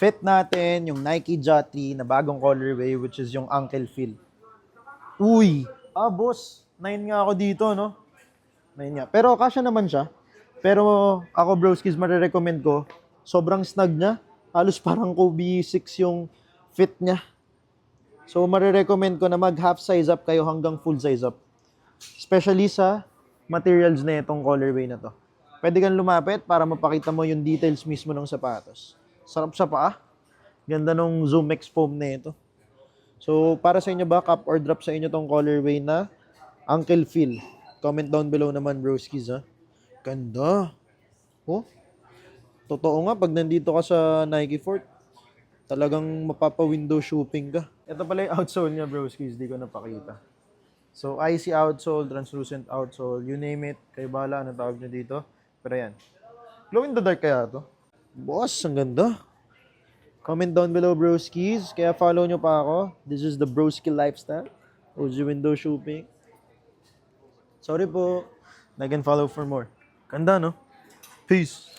fit natin yung Nike Jotty na bagong colorway, which is yung ankle feel. Uy! Boss, 9 nga ako dito, no? 9 nga. Pero kasya naman siya. Pero ako, broskis, marirecommend ko. Sobrang snug niya. Halos parang Kobe 6 yung fit niya. So, marirecommend ko na mag half size up kayo hanggang full size up. Especially sa materials na itong colorway na to. Pwede kang lumapit para mapakita mo yung details mismo ng sapatos. Sarap sa paa. Ganda nung Zoom X foam na ito. So, para sa inyo ba, cup or drop sa inyo tong colorway na ankle feel? Comment down below naman, broskis, ha? Ganda. Oh, totoo nga, pag nandito ka sa Nike Fort, talagang mapapa-window shopping ka. Ito pala yung outsole niya, broskis, di ko napakita. So, icy outsole, translucent outsole, you name it. Kayo bahala, anong tawag nyo dito. Pero yan. Glow in the dark kaya to? Boss, ang ganda. Comment down below, broskis. Kaya follow nyo pa ako. This is the broski lifestyle. OG window shopping. Sorry po. Like and follow for more. Ganda, no? Peace.